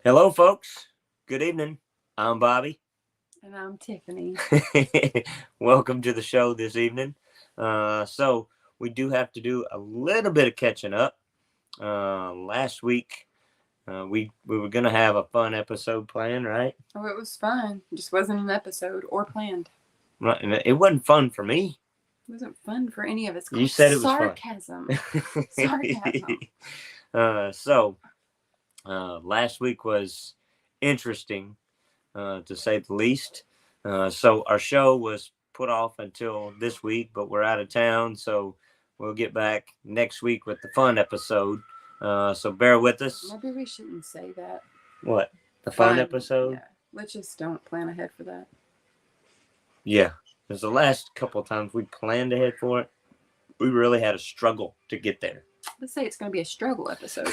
Hello, folks. Good evening. I'm Bobby. And I'm Tiffany. Welcome to the show this evening. So we do have to do a little bit of catching up. Last week, we were gonna have a fun episode planned, right? Oh, it was fun. It just wasn't an episode or planned. Right, and it wasn't fun for me. It wasn't fun for any of us. It's You called said it was fun. sarcasm. Sarcasm. So last week was interesting, to say the least. So our show was put off until this week, but we're out of town, so we'll get back next week with the fun episode. So bear with us. Maybe we shouldn't say that. What? The fun episode? Yeah. Let's just don't plan ahead for that. Yeah. Because the last couple of times we planned ahead for it, we really had a struggle to get there. Let's say it's going to be a struggle episode.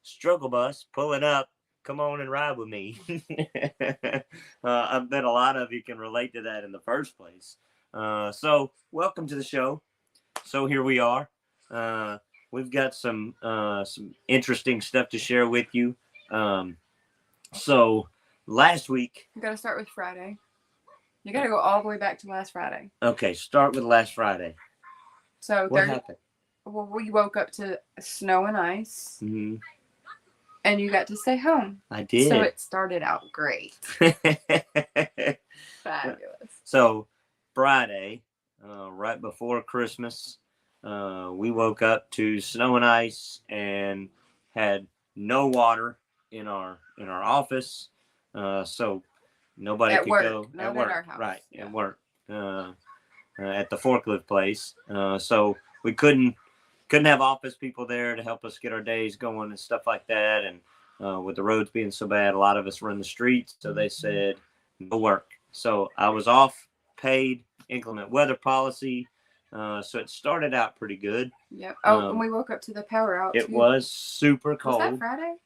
Struggle bus pulling up. Come on and ride with me. I bet a lot of you can relate to that in the first place. So welcome to the show. So here we are. We've got some interesting stuff to share with you. So last week, You got to start with Friday. You got to go all the way back to last Friday. Okay, start with last Friday. So what happened? Well, we woke up to snow and ice. Mm-hmm. And you got to stay home. I did. So it started out great. Fabulous. So Friday, right before Christmas, we woke up to snow and ice and had no water in our office. So nobody at could work, go not at work. At our house. Right, yeah. At work. At the forklift place. So we couldn't have office people there to help us get our days going and stuff like that. And with the roads being so bad, a lot of us were in the streets. So they said no work. So I was off paid inclement weather policy. So it started out pretty good. Yep. Oh, and we woke up to the power out. It was super cold. Was that Friday?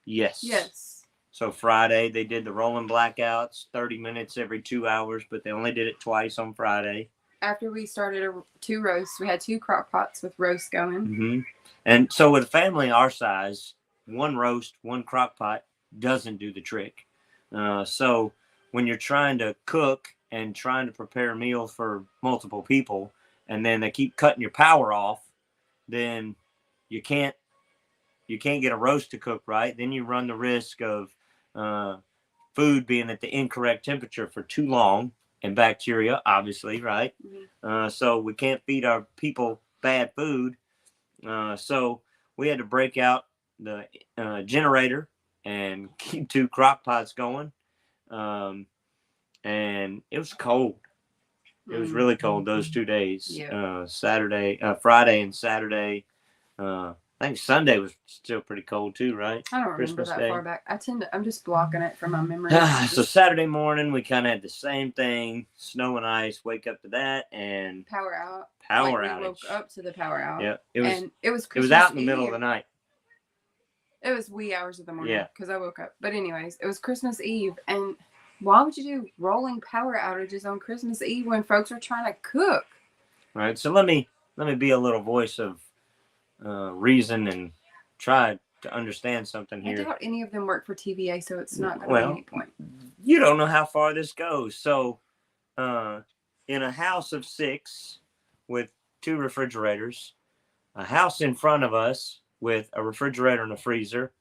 Yes. Yes. So Friday they did the rolling blackouts, 30 minutes every 2 hours, but they only did it twice on Friday. After we started 2 roasts, we had 2 crock pots with roast going. Mm-hmm. And so with a family our size, 1 roast, 1 crock pot doesn't do the trick. So when you're trying to cook and trying to prepare a meal for multiple people, and then they keep cutting your power off, then you can't get a roast to cook right. Then you run the risk of food being at the incorrect temperature for too long, and bacteria, obviously, right? Mm-hmm. So we can't feed our people bad food. So we had to break out the generator and keep 2 crock pots going. And it was cold. It was really cold those 2 days. Yeah. Friday and Saturday. I think Sunday was still pretty cold too, right? I don't Christmas remember that Day. far back. I'm just blocking it from my memory. So Saturday morning, we kind of had the same thing: snow and ice. Wake up to that and power out. Power outage. We woke up to the power out. Yeah, it was. It was out in the middle of the night. It was wee hours of the morning because I woke up. But anyways, it was Christmas Eve, and why would you do rolling power outages on Christmas Eve when folks are trying to cook? All right, so let me be a little voice of reason and try to understand something here. I doubt any of them work for TVA, so it's not going to be any point. You don't know how far this goes. So, in a house of 6 with 2 refrigerators, a house in front of us with a refrigerator and a freezer,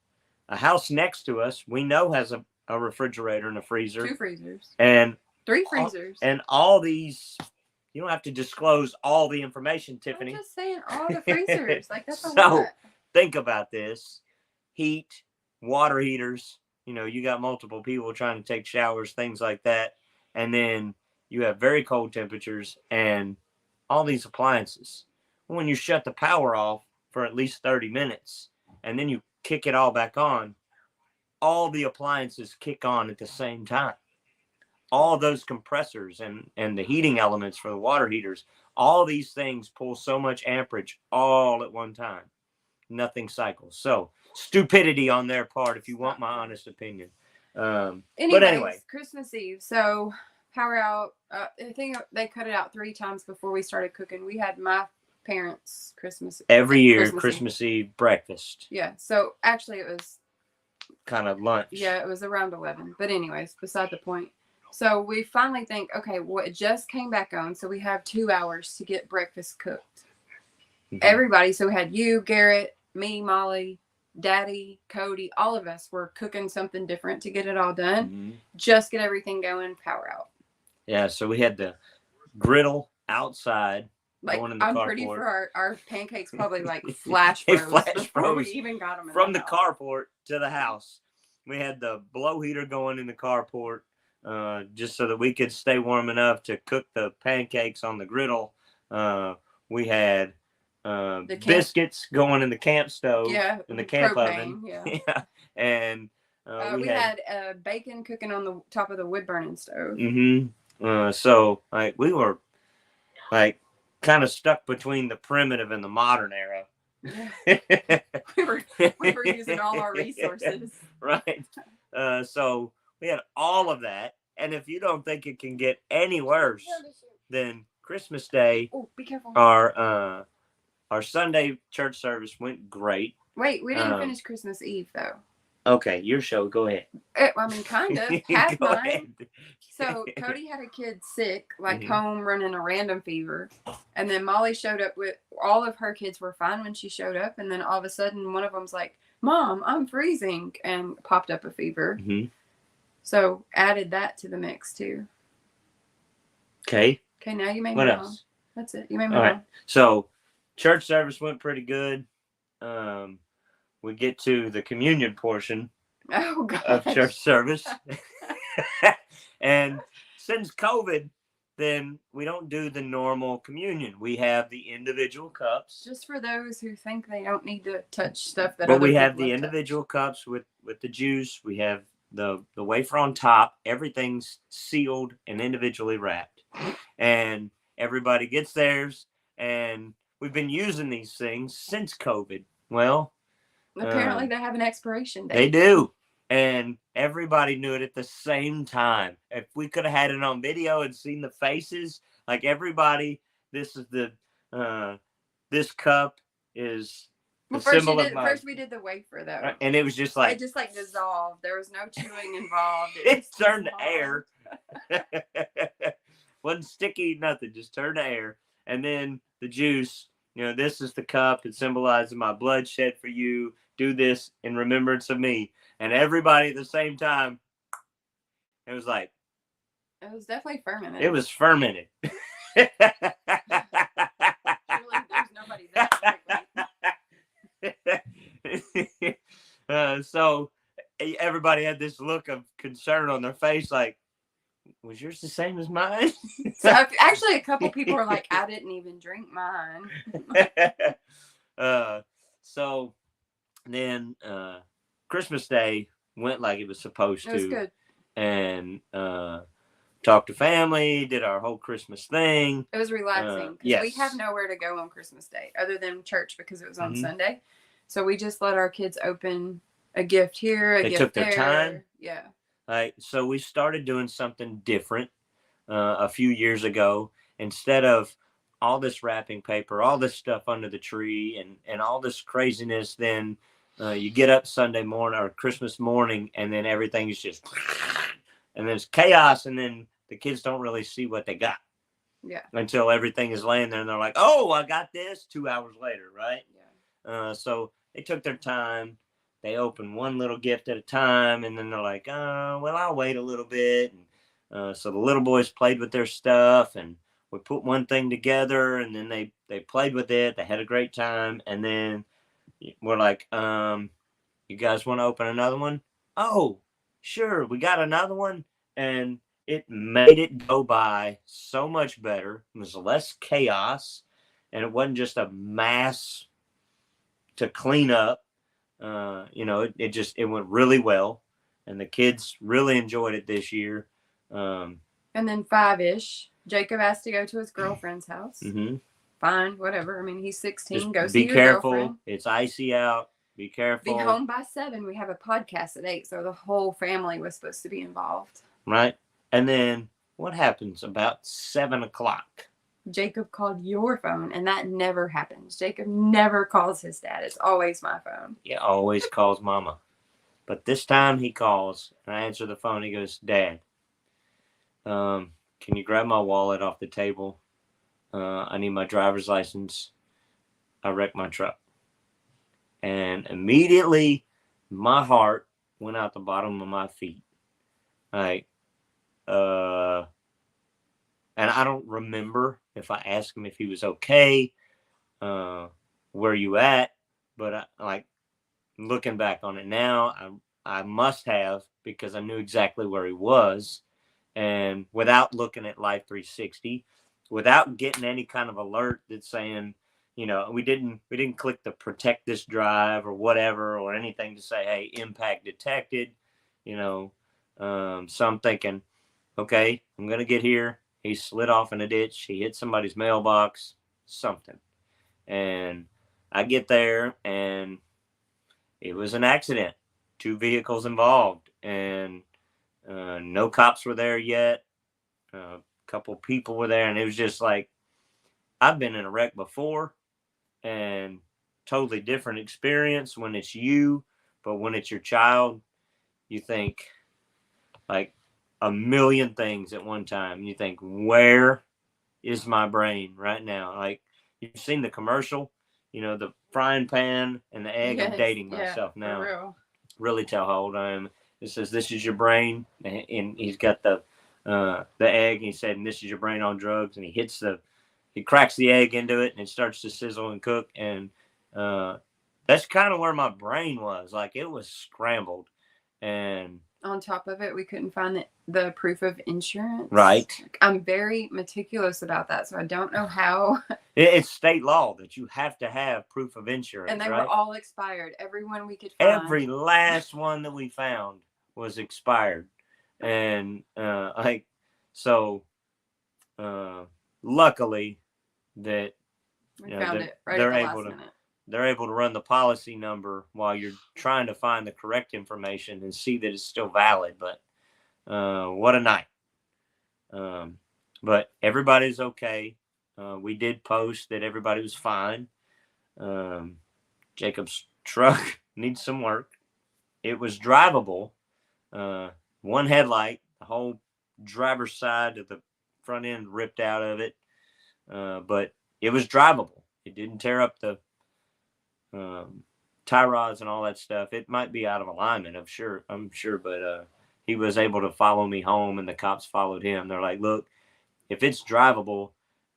a house next to us we know has a refrigerator and a freezer, 2 freezers, and 3 freezers, and all these. You don't have to disclose all the information, Tiffany. I'm just saying all the freezers. Like that's a lot. Think about this: heat, water heaters. You got multiple people trying to take showers, things like that, and then you have very cold temperatures and all these appliances. When you shut the power off for at least 30 minutes and then you kick it all back on, all the appliances kick on at the same time. All those compressors and the heating elements for the water heaters, all these things pull so much amperage all at one time. Nothing cycles. So stupidity on their part, if you want my honest opinion. But anyway, Christmas Eve. So power out. I think they cut it out 3 times before we started cooking. We had my parents' Christmas. Every year, Christmas Eve breakfast. Yeah. So actually, it was kind of lunch. Yeah, it was around 11. But anyways, beside the point. So we finally think, okay, well, it just came back on, so we have 2 hours to get breakfast cooked. Mm-hmm. Everybody, so we had you, Garrett, me, Molly, Daddy, Cody, all of us were cooking something different to get it all done. Mm-hmm. Just get everything going, power out. Yeah, so we had the griddle outside. Like, I'm pretty sure our pancakes probably like flash froze before we even got them in from the carport to the house. We had the blow heater going in the carport just so that we could stay warm enough to cook the pancakes on the griddle. We had biscuits going in the camp stove, in the camp oven. Yeah. And we had bacon cooking on the top of the wood burning stove. Mm-hmm. So like we were like kind of stuck between the primitive and the modern era. Yeah. we were using all our resources. Right. So we had all of that. And if you don't think it can get any worse, then Christmas Day, be careful. Our Sunday church service went great. Wait, we didn't finish Christmas Eve though. Okay, your show. Go ahead. I mean, kind of. Half mine. Ahead. So Cody had a kid sick, like home running a random fever. And then Molly showed up with, all of her kids were fine when she showed up. And then all of a sudden, one of them's like, Mom, I'm freezing, and popped up a fever. Mm-hmm. So added that to the mix too. Okay. Okay, now you may move on. That's it. You may move on. Right. So church service went pretty good. We get to the communion portion of church service. And since COVID, then we don't do the normal communion. We have the individual cups. Just for those who think they don't need to touch stuff that But we have the individual cups with the juice. We have the wafer on top. Everything's sealed and individually wrapped. And everybody gets theirs. And we've been using these things since COVID. Well, apparently they have an expiration date. They do. And everybody knew it at the same time. If we could have had it on video and seen the faces, like everybody, this is the this cup is the symbol of my... First we did the wafer though. And it was just like... It just like dissolved. There was no chewing involved. It turned to air. Wasn't sticky, nothing. Just turned to air. And then the juice, this is the cup. It symbolizes my blood shed for you. Do this in remembrance of me. And everybody at the same time, it was like... It was definitely fermented. It was fermented. Really, there's nobody there. So everybody had this look of concern on their face, like, was yours the same as mine? So actually, a couple people were like, I didn't even drink mine. So then Christmas Day went like it was supposed to. It was good. And talked to family, did our whole Christmas thing. It was relaxing. Yes. We have nowhere to go on Christmas Day other than church because it was on Sunday. So we just let our kids open a gift here, They took their time. Yeah. So we started doing something different a few years ago. Instead of all this wrapping paper, all this stuff under the tree, and all this craziness, then you get up Sunday morning or Christmas morning, and then everything's just, and there's chaos, and then the kids don't really see what they got. Yeah. Until everything is laying there, and they're like, "Oh, I got this." 2 hours later, right? Yeah. So they took their time. They opened one little gift at a time, and then they're like, well, I'll wait a little bit. And so the little boys played with their stuff, and we put one thing together, and then they played with it. They had a great time, and then we're like, you guys want to open another one? Oh, sure, we got another one. And it made it go by so much better. It was less chaos, and it wasn't just a mass to clean up. It went really well, and the kids really enjoyed it this year. And then 5-ish, Jacob has to go to his girlfriend's house. Mm-hmm. Fine, whatever. I mean, he's 16. Just go see your girlfriend. Be careful. It's icy out. Be careful. Be home by 7. We have a podcast at 8, so the whole family was supposed to be involved. Right. And then what happens about 7 o'clock? Jacob called your phone, and that never happens. Jacob never calls his dad. It's always my phone. He always calls Mama. But this time he calls, and I answer the phone. He goes, Dad, can you grab my wallet off the table? I need my driver's license. I wrecked my truck. And immediately my heart went out the bottom of my feet. Like, and I don't remember if I asked him if he was okay. Where you at? But looking back on it now, I must have, because I knew exactly where he was. And without looking at Life 360, without getting any kind of alert that's saying, we didn't click the protect this drive or whatever, or anything to say, hey, impact detected, so I'm thinking, okay, I'm going to get here. He slid off in a ditch. He hit somebody's mailbox, something. And I get there, and it was an accident. 2 vehicles involved, and no cops were there yet. A couple people were there, and it was just like, I've been in a wreck before, and totally different experience when it's you, but when it's your child, you think like a million things at one time. You think, where is my brain right now? Like, you've seen the commercial, the frying pan and the egg. Yes, I'm dating yeah, myself now. For real. Really tell how old I am. It says, this is your brain, and he's got the egg, and he said, and this is your brain on drugs, and he cracks the egg into it, and it starts to sizzle and cook, and that's kind of where my brain was. Like, it was scrambled. And on top of it, we couldn't find the proof of insurance. Right. I'm very meticulous about that, so I don't know how. It's state law that you have to have proof of insurance. And they right? were all expired. Every one we could find. Every last one that we found was expired. And luckily that we found it right they're at the able last to minute. They're able to run the policy number while you're trying to find the correct information and see that it's still valid. But what a night. But everybody's okay. We did post that everybody was fine. Jacob's truck needs some work. It was drivable. One headlight, the whole driver's side of the front end ripped out of it. But it was drivable. It didn't tear up the tie rods and all that stuff. It might be out of alignment, I'm sure, but he was able to follow me home, and the cops followed him. They're like, look, if it's drivable,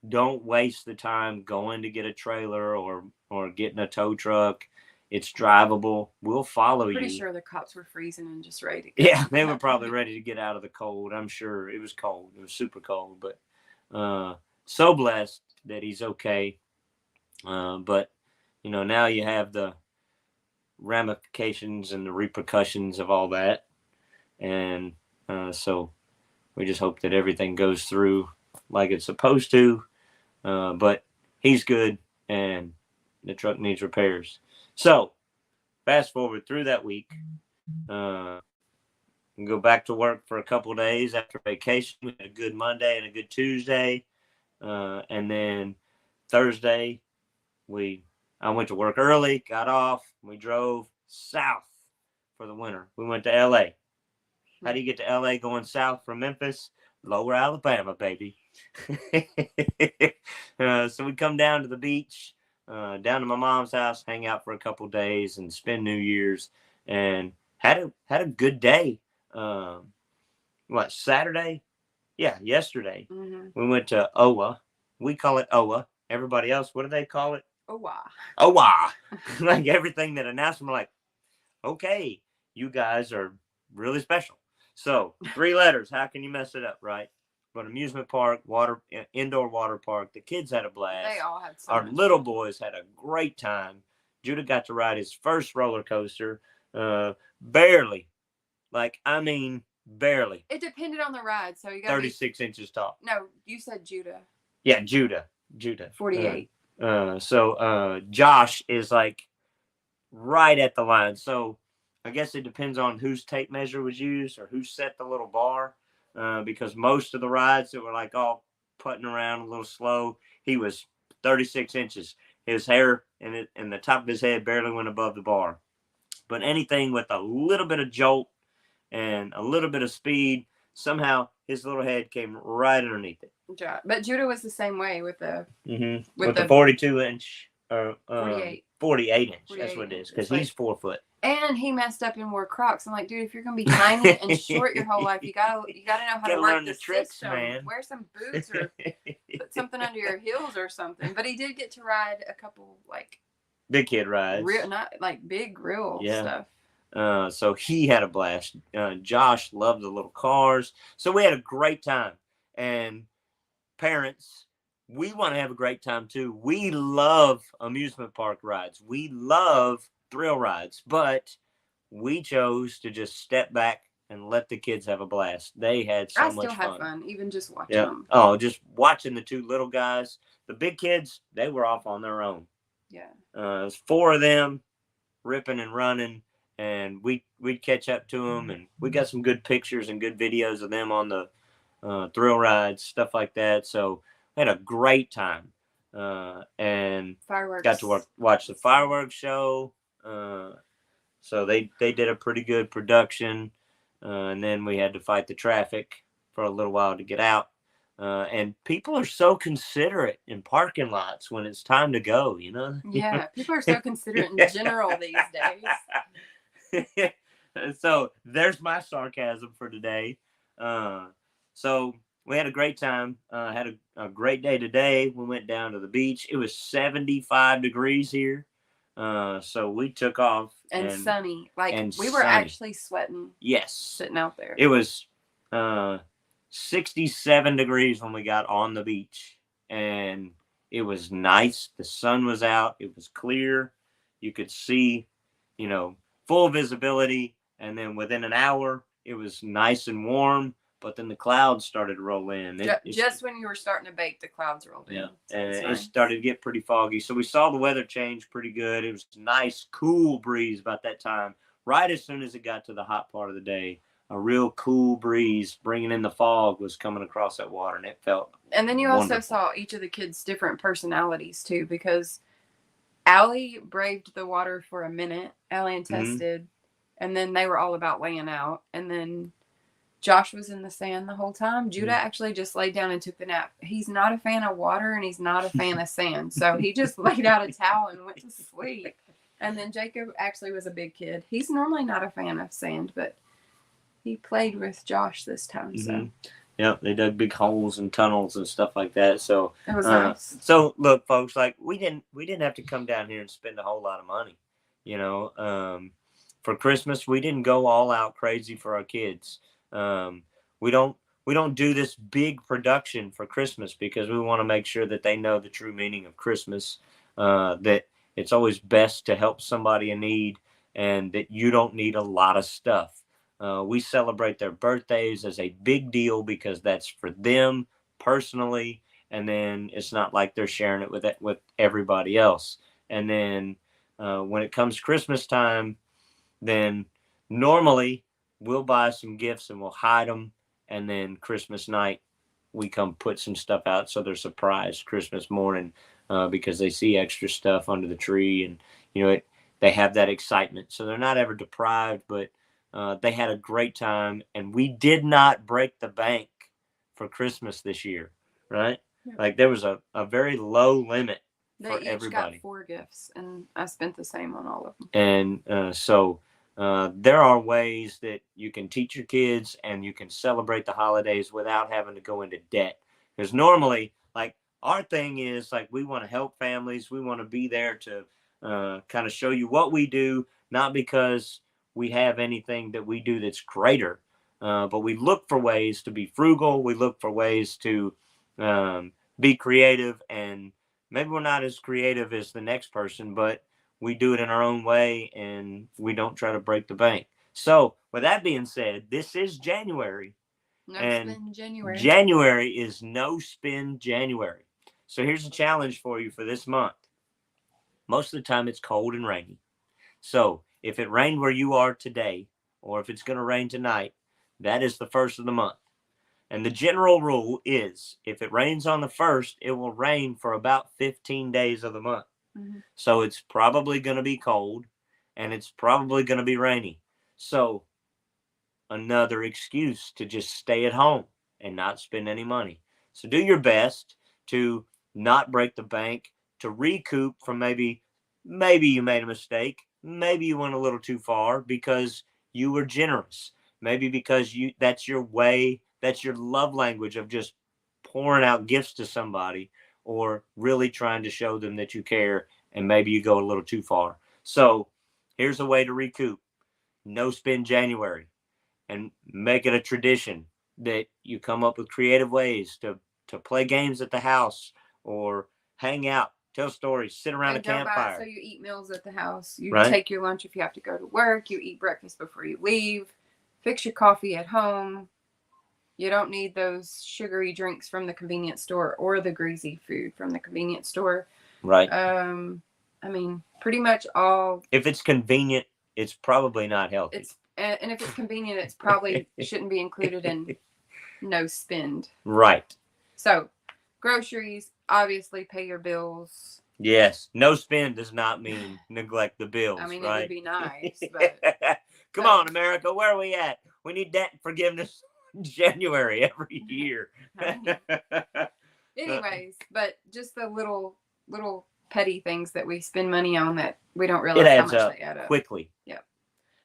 don't waste the time going to get a trailer or getting a tow truck. It's drivable. We'll follow you. Pretty sure the cops were freezing and just ready to go. Yeah, they were probably ready to get out of the cold. I'm sure it was cold. It was super cold, but so blessed that he's okay. But now you have the ramifications and the repercussions of all that. And so we just hope that everything goes through like it's supposed to. But he's good, and the truck needs repairs. So fast forward through that week. Go back to work for a couple of days after vacation. We had a good Monday and a good Tuesday. And then Thursday, I went to work early, got off. We drove south for the winter. We went to L.A. How do you get to L.A. going south from Memphis? Lower Alabama, baby. So we come down to the beach, down to my mom's house, hang out for a couple of days, and spend New Year's. And had a good day. Saturday? Yeah, yesterday. Mm-hmm. We went to Owa. We call it Owa. Everybody else, what do they call it? Owa. Like everything that announced, we're like, okay, you guys are really special. So 3 letters. How can you mess it up, right? But amusement park, indoor water park. The kids had a blast. They all had Our little boys had a great time. Judah got to ride his first roller coaster. Barely. Barely. It depended on the ride. So you got 36 inches tall. No, you said Judah. Yeah, Judah. 48. So Josh is like right at the line. So I guess it depends on whose tape measure was used or who set the little bar. Because most of the rides that were like all putting around a little slow. He was 36 inches. His hair and the top of his head barely went above the bar. But anything with a little bit of jolt and a little bit of speed, somehow his little head came right underneath it. Yeah, but Judah was the same way with the with the 42 inch or 48 inch. That's what it is, because like, he's 4 foot. And he messed up and wore Crocs. I'm like, dude, if you're gonna be tiny and short your whole life, you gotta know how to work the tricks, system. Man. Wear some boots or put something under your heels or something. But he did get to ride a couple like big kid rides, not like big real stuff. So he had a blast. Josh loved the little cars. So we had a great time. And parents, we want to have a great time too. We love amusement park rides. We love thrill rides, but we chose to just step back and let the kids have a blast. They had so much fun. I still had fun, even just watching them. Oh, just watching the two little guys. The big kids, they were off on their own. Yeah. It was 4 of them ripping and running, and we'd catch up to them, and we got some good pictures and good videos of them on the thrill rides, stuff like that. So we had a great time, and fireworks. Got to watch the fireworks show. So they did a pretty good production, and then we had to fight the traffic for a little while to get out. And people are so considerate in parking lots when it's time to go, you know? Yeah, people are so considerate in general these days. So there's my sarcasm for today. So we had a great time. Had a great day today. We went down to the beach. It was 75 degrees here. So we took off. And sunny. We were actually sweating. Yes. Sitting out there. It was 67 degrees when we got on the beach. And it was nice. The sun was out. It was clear. You could see, full visibility. And then within an hour, it was nice and warm. But then the clouds started to roll in. Just when you were starting to bake, the clouds rolled in. Yeah, and it started to get pretty foggy. So we saw the weather change pretty good. It was a nice, cool breeze about that time. Right as soon as it got to the hot part of the day, a real cool breeze bringing in the fog was coming across that water, and it felt And then you wonderful. Also saw each of the kids' different personalities, too, because Allie braved the water for a minute. Allie and Tess did. And then they were all about laying out. And then Josh was in the sand the whole time. Judah actually just laid down and took the nap. He's not a fan of water and he's not a fan of sand. So he just laid out a towel and went to sleep. And then Jacob actually was a big kid. He's normally not a fan of sand, but he played with Josh this time. So yeah, they dug big holes and tunnels and stuff like that. So it was nice. So look, folks, we didn't have to come down here and spend a whole lot of money. For Christmas, we didn't go all out crazy for our kids. We don't do this big production for Christmas because we want to make sure that they know the true meaning of Christmas, that it's always best to help somebody in need and that you don't need a lot of stuff. We celebrate their birthdays as a big deal because that's for them personally. And then it's not like they're sharing it with everybody else. And then, when it comes Christmas time, then normally we'll buy some gifts and we'll hide them. And then Christmas night, we come put some stuff out. So they're surprised Christmas morning because they see extra stuff under the tree. And, they have that excitement. So they're not ever deprived, but they had a great time. And we did not break the bank for Christmas this year, right? Yeah. Like there was a very low limit for everybody. They each got 4 gifts, and I spent the same on all of them. And so there are ways that you can teach your kids and you can celebrate the holidays without having to go into debt. Because normally, our thing is we want to help families. We want to be there to kind of show you what we do, not because we have anything that we do that's greater, but we look for ways to be frugal. We look for ways to be creative, and maybe we're not as creative as the next person, but we do it in our own way, and we don't try to break the bank. So with that being said, this is January. Spend January. January is no spend January. So here's a challenge for you for this month. Most of the time it's cold and rainy. So if it rained where you are today, or if it's going to rain tonight, that is the first of the month. And the general rule is if it rains on the 1st, it will rain for about 15 days of the month. Mm-hmm. So it's probably going to be cold and it's probably going to be rainy. So another excuse to just stay at home and not spend any money. So do your best to not break the bank, to recoup from maybe you made a mistake, maybe you went a little too far because you were generous. Maybe because that's your way, that's your love language of just pouring out gifts to somebody or really trying to show them that you care, and maybe you go a little too far. So here's a way to recoup. No spend January, and make it a tradition that you come up with creative ways to play games at the house or hang out, tell stories, sit around And a don't buy, campfire. so you eat meals at the house. You Right? take your lunch if you have to go to work. You eat breakfast before you leave. Fix your coffee at home. You don't need those sugary drinks from the convenience store or the greasy food from the convenience store. Right. I mean, pretty much all. If it's convenient, it's probably not healthy. And if it's convenient, it's probably shouldn't be included in no spend. Right. So, groceries, obviously pay your bills. Yes. No spend does not mean neglect the bills. I mean, right? It would be nice, but Come on, America, where are we at? We need debt forgiveness in January every year. Anyways, but just the little petty things that we spend money on that we don't It realize how adds much up they add up. quickly. Yep.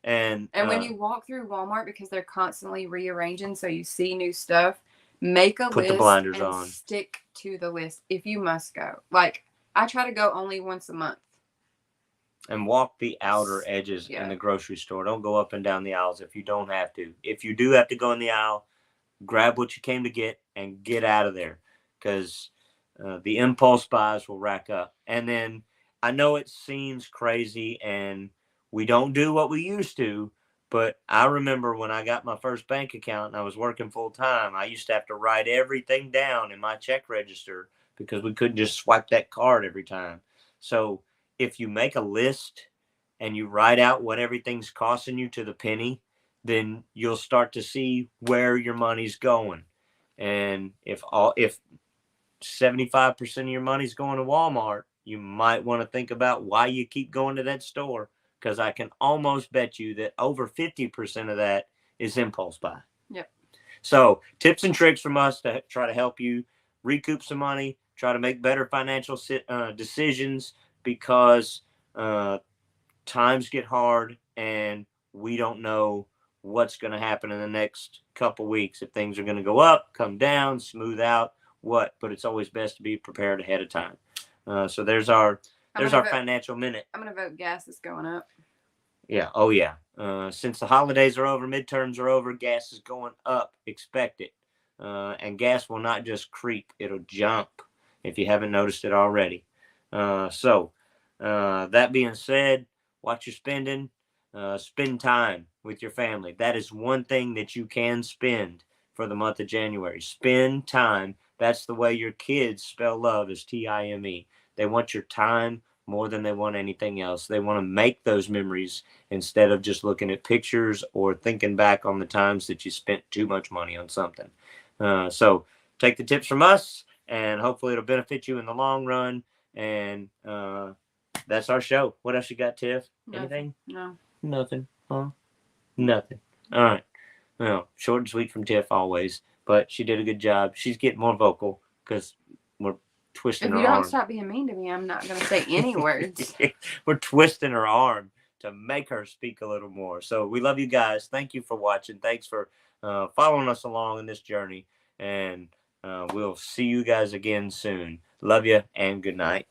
And when you walk through Walmart, because they're constantly rearranging, so you see new stuff, make a put list the blinders and on. stick to the list if you must go. Like, I try to go only once a month. And walk the outer edges Yeah. in the grocery store. Don't go up and down the aisles if you don't have to. If you do have to go in the aisle, grab what you came to get and get out of there, because the impulse buys will rack up. And then I know it seems crazy and we don't do what we used to, but I remember when I got my first bank account and I was working full time, I used to have to write everything down in my check register because we couldn't just swipe that card every time. So if you make a list and you write out what everything's costing you to the penny, then you'll start to see where your money's going. And if 75% of your money's going to Walmart, you might want to think about why you keep going to that store, because I can almost bet you that over 50% of that is impulse buy. Yep. So tips and tricks from us to try to help you recoup some money, try to make better financial decisions, because times get hard and we don't know what's going to happen in the next couple weeks. If things are going to go up, come down, smooth out, what? But it's always best to be prepared ahead of time. So there's our financial minute. I'm going to vote gas is going up. Yeah. Oh, yeah. Since the holidays are over, midterms are over, gas is going up. Expect it. And gas will not just creep. It'll jump if you haven't noticed it already. So that being said, watch your spending. Spend time with your family. That is one thing that you can spend for the month of January. Spend time. That's the way your kids spell love, is TIME. They want your time more than they want anything else. They want to make those memories instead of just looking at pictures or thinking back on the times that you spent too much money on something. So take the tips from us, and hopefully it'll benefit you in the long run. And that's our show. What else you got, Tiff? Anything? No. Nothing. Huh? Nothing. All right. Well, short and sweet from Tiff always, but she did a good job. She's getting more vocal because we're twisting her arm. If you don't stop being mean to me, I'm not going to say any words. We're twisting her arm to make her speak a little more. So we love you guys. Thank you for watching. Thanks for following us along in this journey. And we'll see you guys again soon. Love you and good night.